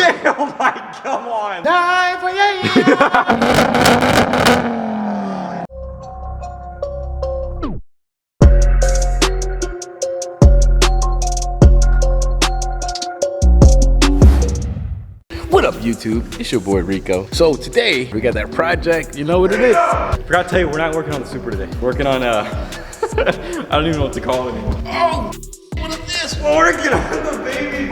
Damn, Mike, come on. Die for you. What up, YouTube? It's your boy Rico. So today we got that project. You know what it is? Forgot to tell you, we're not working on the Super today. We're working on I don't even know what to call it anymore. Oh, what is this? We're working on the Baby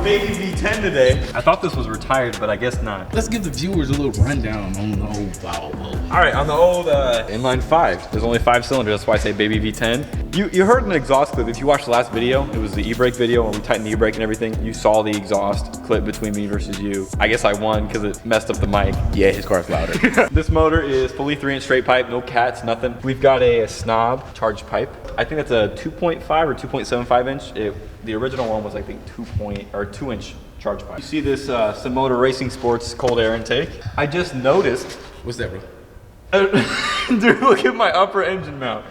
Baby V10 today. I thought this was retired, but I guess not. Let's give the viewers a little rundown on the old Volvo. All right, on the old inline 5, there's only 5 cylinders. That's why I say Baby V10. You heard an exhaust clip. If you watched the last video, it was the e-brake video when we tightened the e-brake and everything. You saw the exhaust clip between me versus you. I guess I won because it messed up the mic. Yeah, his car's louder. This motor is fully 3-inch straight pipe, no cats, nothing. We've got a snob charged pipe. I think that's a 2.5 or 2.75 inch. The original one was I think 2-inch charge pipe. You see this Motor Racing Sports cold air intake. I just noticed. What's that, bro? Dude, look at my upper engine mount.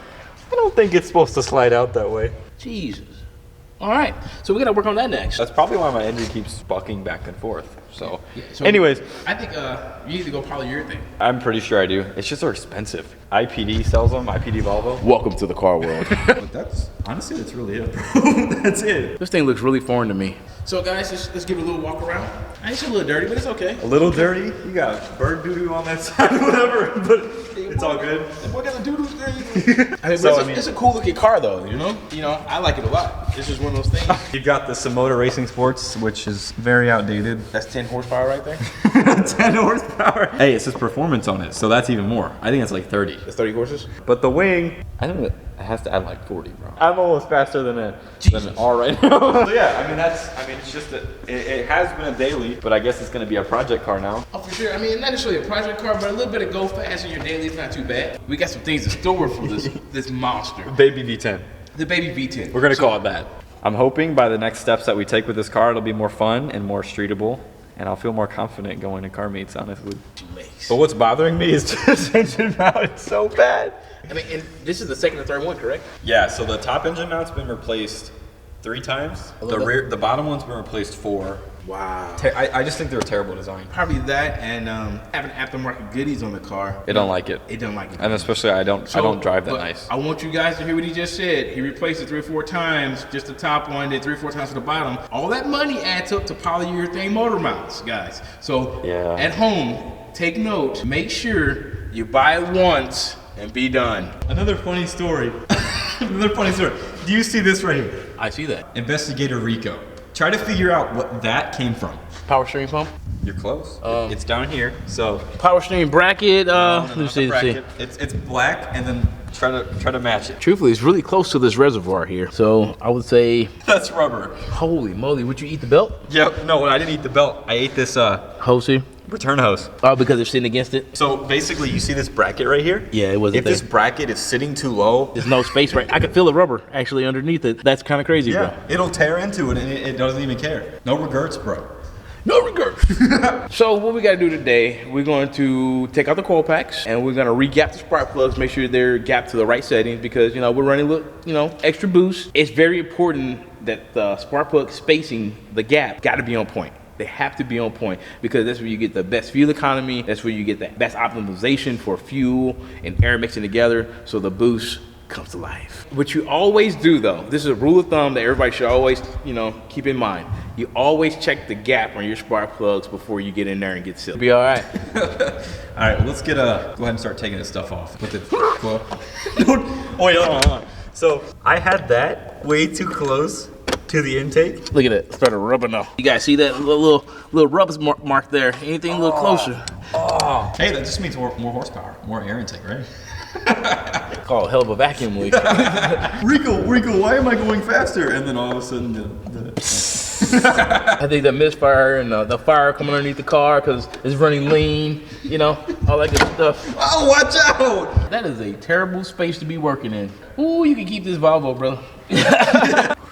I don't think it's supposed to slide out that way. Jesus. All right, so we gotta work on that next. That's probably why my engine keeps bucking back and forth. So, yeah, anyways. I think you need to go polyurethane. I'm pretty sure I do. It's just so expensive. IPD sells them, IPD Volvo. Welcome to the car world. But honestly, that's really it, bro. That's it. This thing looks really foreign to me. So guys, let's give it a little walk around. It's a little dirty, but it's okay. A little dirty? You got bird doo-doo on that side, whatever, but it's all good. What got the doo-doo thing? It's a cool looking car though, you know? I like it a lot. It's just one of those things. You've got the Motor Racing Sports, which is very outdated. That's 10 horsepower right there? 10 horsepower. Hey, it says performance on it, so that's even more. I think it's like 30. That's 30 horses? But the wing, I think it has to add like 40, bro. I'm almost faster than an R right now. So yeah, it's just it has been a daily, but I guess it's gonna be a project car now. Oh, for sure. Not necessarily a project car, but a little bit of go fast in your daily is not too bad. We got some things in store for this monster. Baby V10. The Baby V10. We're gonna call it that. I'm hoping by the next steps that we take with this car, it'll be more fun and more streetable, and I'll feel more confident going to car meets, honestly. But what's bothering me is this engine mount. It's so bad. And this is the second or third one, correct? Yeah, so the top engine mount's been replaced 3 times. The bottom one's been replaced 4. Wow. I just think they're a terrible design. Probably that and having aftermarket goodies on the car. It don't like it. It don't like it. And especially I don't drive that nice. I want you guys to hear what he just said. He replaced it 3 or 4 times, just the top one, then 3 or 4 times for the bottom. All that money adds up to polyurethane motor mounts, guys. So at home, take note. Make sure you buy it once and be done. Another funny story. Do you see this right here? I see that. Investigator Rico. Try to figure out what that came from. Power steering pump? You're close. It's down here. So power steering bracket. Let me see. It's black, and then try to match it. Truthfully, it's really close to this reservoir here. So I would say that's rubber. Holy moly! Would you eat the belt? Yep. No, I didn't eat the belt. I ate this hose here. Return hose. Oh, because it's sitting against it? So basically, you see this bracket right here? Yeah, it wasn't there. If this bracket is sitting too low, there's no space right. I could feel the rubber actually underneath it. That's kind of crazy, bro. It'll tear into it and it doesn't even care. No regrets, bro. No regrets. So what we gotta do today, we're going to take out the coil packs and we're gonna re-gap the spark plugs, make sure they're gapped to the right settings because, we're running a little, extra boost. It's very important that the spark plug spacing, the gap, gotta be on point. They have to be on point because that's where you get the best fuel economy. That's where you get the best optimization for fuel and air mixing together so the boost comes to life. What you always do though, this is a rule of thumb that everybody should always, keep in mind. You always check the gap on your spark plugs before you get in there and get sealed. Be all right. All right, let's go ahead and start taking this stuff off. With the hold on. So I had that way too close to the intake. Look at it, started rubbing off. You guys see that little rubber mark there? Anything a little closer. Hey, that just means more horsepower, more air intake, right? Call a hell of a vacuum leak. Rico, why am I going faster? And then all of a sudden I think the misfire and the fire coming underneath the car because it's running lean, all that good stuff. Oh, watch out! That is a terrible space to be working in. Ooh, you can keep this Volvo, brother.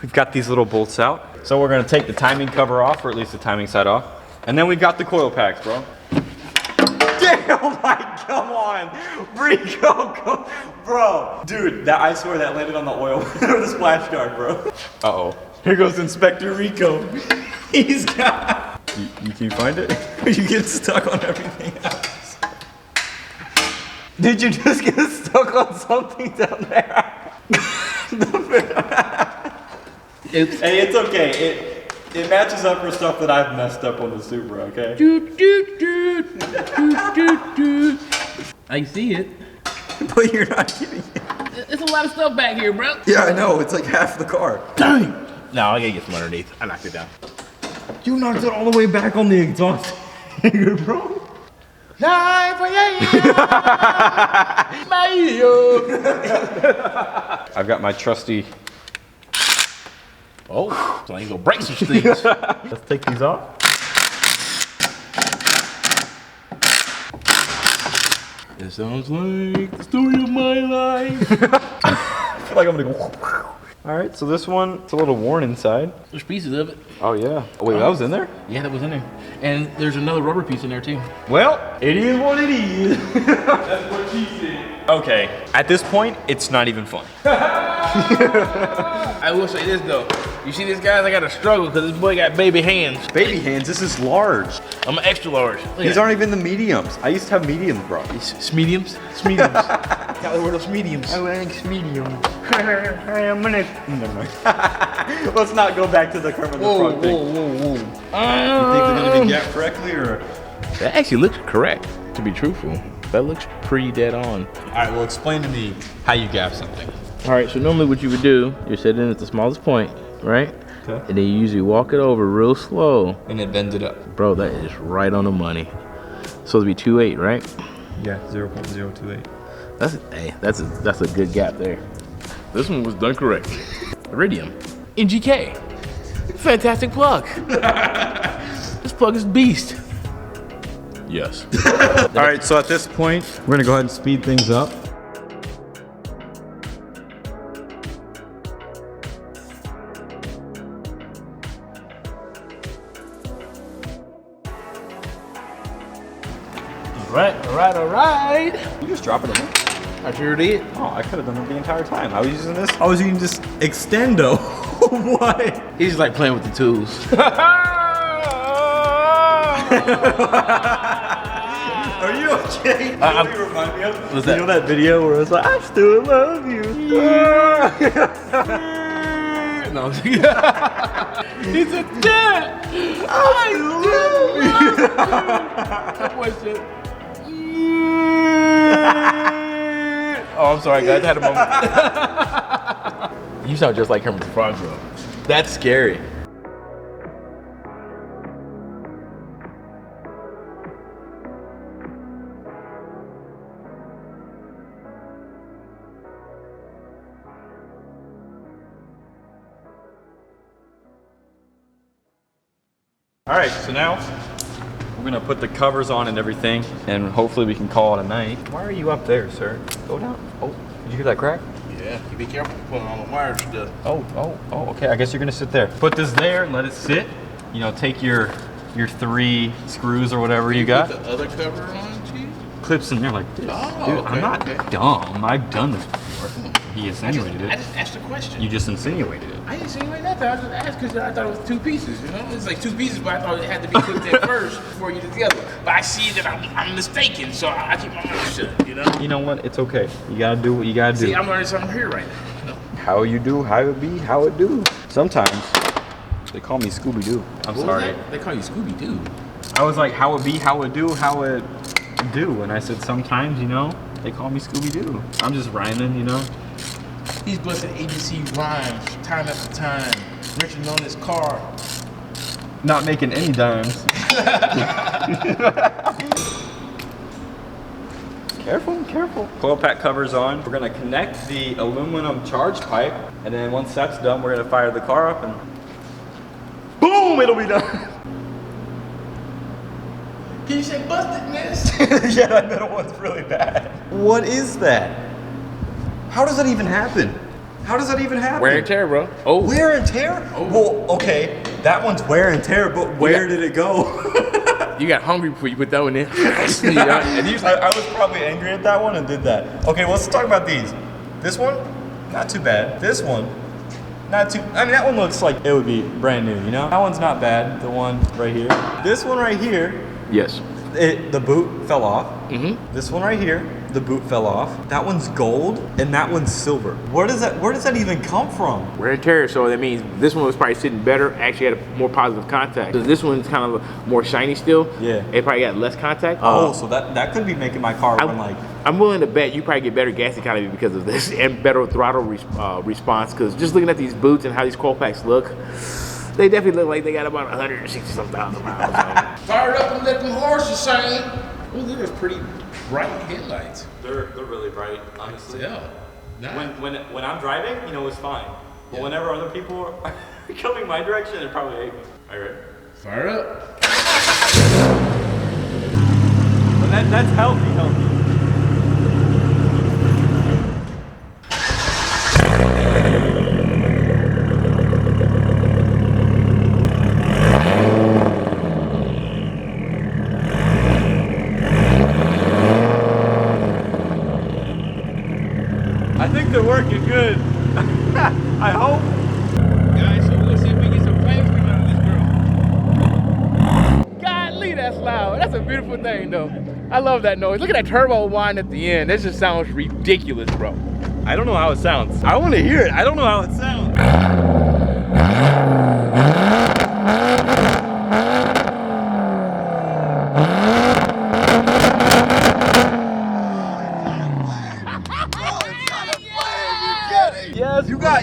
We've got these little bolts out. So we're gonna take the timing cover off, or at least the timing side off. And then we've got the coil packs, bro. Damn, Mike, come on. Rico, bro. Dude, I swear that landed on the oil or the splash guard, bro. Uh-oh. Here goes Inspector Rico. He's got... Can you find it? You get stuck on everything else. Did you just get stuck on something down there? Hey, it's okay. It matches up for stuff that I've messed up on the Supra, okay? I see it. But you're not getting it. There's a lot of stuff back here, bro. Yeah, I know. It's like half the car. Dang. No, I gotta get some underneath. I knocked it down. You knocked it all the way back on the exhaust, bro. I've got my trusty. Oh, so I need to go break some things. Let's take these off. It sounds like the story of my life. I feel like I'm gonna go. All right, so this one, it's a little worn inside. There's pieces of it. Oh yeah. Oh, wait, that was in there? Yeah, that was in there. And there's another rubber piece in there too. Well, it is what it is. That's what she said. Okay, at this point, it's not even fun. I will say this though. You see these guys, I gotta struggle because this boy got baby hands. Baby hands, this is large. I'm an extra large. These aren't even the mediums. I used to have mediums, bro. It's mediums? It's mediums. Gotta wear those mediums. I like medium. I'm gonna. Never mind. Let's not go back to the Kermit the Frog thing. Whoa. You think they're gonna be gapped correctly, or? That actually looks correct, to be truthful. That looks pretty dead on. All right, well, explain to me how you gap something. All right, so normally what you would do, you're sitting at the smallest point, right? Okay. And then you usually walk it over real slow. And it bends it up. Bro, that is right on the money. Supposed to be 2.8, right? Yeah, 0.028. That's a good gap there. This one was done correct. Iridium. NGK. Fantastic plug. This plug is beast. Yes. All right, so at this point, we're gonna go ahead and speed things up. All right. You just drop it in there. I sure did. Oh, I could have done it the entire time. I was using this. I was using this extendo. What? He's just like playing with the tools. Are you okay? You know what you remind me of? What's You that? know that video where it's like, I still love you. No, he said, Dad, I still love you. That boy said, oh, I'm sorry, guys. I had a moment. You sound just like Kermit the Frog, bro. That's scary. All right, so now we're gonna put the covers on and everything, and hopefully we can call it a night. Why are you up there, sir? Go down. Oh, did you hear that crack? Yeah, you be careful putting on the wire stuff. Oh, okay. I guess you're gonna sit there. Put this there and let it sit. You know, take your 3 screws or whatever you got. Put the other cover on, Chief? Clips in there like this. Oh, Dude, okay, I'm not dumb. I've done this before. He insinuated I it. just asked a question. You just insinuated it. I didn't insinuate nothing. I just asked because I thought it was 2 pieces, you know? It's like 2 pieces, but I thought it had to be clipped in first before you did the other. But I see that I'm mistaken, so I keep my mouth shut, you know? You know what? It's okay. You gotta do what you gotta do. See, I'm learning something here right now, you know? How you do, how it be, how it do. Sometimes they call me Scooby-Doo. I'm What was sorry. that? They call you Scooby-Doo. I was like, how it be, how it do, how it do. And I said, sometimes, you know, they call me Scooby-Doo. I'm just rhyming, you know. He's busting ABC rhymes, time after time, wrenching on his car. Not making any dimes. Careful. Coil pack covers on. We're gonna connect the aluminum charge pipe, and then once that's done, we're gonna fire the car up and boom, it'll be done. Can you say busted, miss? Yeah, that middle one's really bad. What is that? How does that even happen? How does that even happen? Wear and tear, bro. Oh. Wear and tear? Oh. Well, okay, that one's wear and tear, but where did it go? You got hungry before you put that one in. I was probably angry at that one and did that. Okay, well, let's talk about these. This one, not too bad. This one, Not too, I mean, that one looks like it would be brand new, you know? That one's not bad, the one right here. This one right here, Yes. the boot fell off. Mm-hmm. This one right here, the boot fell off. That one's gold, and that one's silver. Where does that even come from? Wear and tear, so that means this one was probably sitting better, actually had a more positive contact. Because this one's kind of more shiny still. Yeah. It probably got less contact. Oh, so that could be making my car run like... I'm willing to bet you probably get better gas economy because of this and better throttle response. Because just looking at these boots and how these coil packs look, they definitely look like they got about 160-some thousand miles. Fired up and let them horses sing. Oh, look, there's pretty bright headlights. They're really bright, honestly. Yeah. Nice. When I'm driving, you know, it's fine. But whenever other people are coming my direction, it probably hate me. All right. Fire up. But that's healthy. I think they're working good. I hope. Guys, so we'll see if we get some flames coming out of this girl. Golly, that's loud. That's a beautiful thing, though. I love that noise. Look at that turbo whine at the end. That just sounds ridiculous, bro. I don't know how it sounds. I want to hear it. I don't know how it sounds. Yes, you got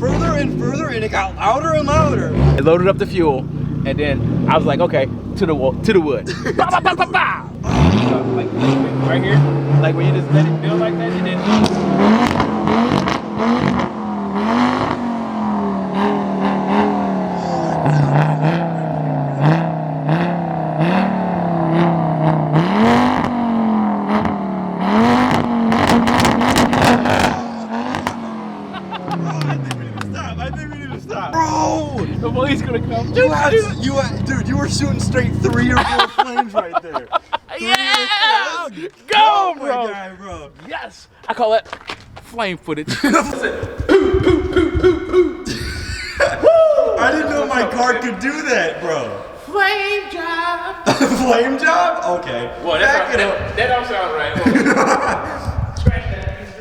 further and further, and it got louder and louder. I loaded up the fuel, and then I was like, okay, to the wood. Bah, bah, bah, bah, bah. Like right here, like when you just let it build like that, and then. The police gonna come. Dude, you were shooting straight 3 or 4 flames right there. Yeah! Go, Oh bro! my God, bro. Yes! I call that flame footage. I didn't know my car could do that, bro. Flame job! Flame job? Okay. Well, that don't sound right.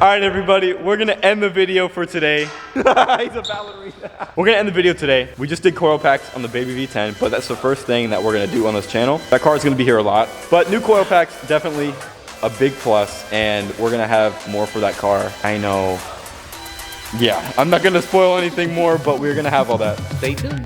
All right, everybody, we're gonna end the video for today. He's a ballerina. We're gonna end the video today. We just did coil packs on the Baby V10, but that's the first thing that we're gonna do on this channel. That car is gonna be here a lot, but new coil packs, definitely a big plus, and we're gonna have more for that car. I know. Yeah, I'm not gonna spoil anything more, but we're gonna have all that. Stay tuned.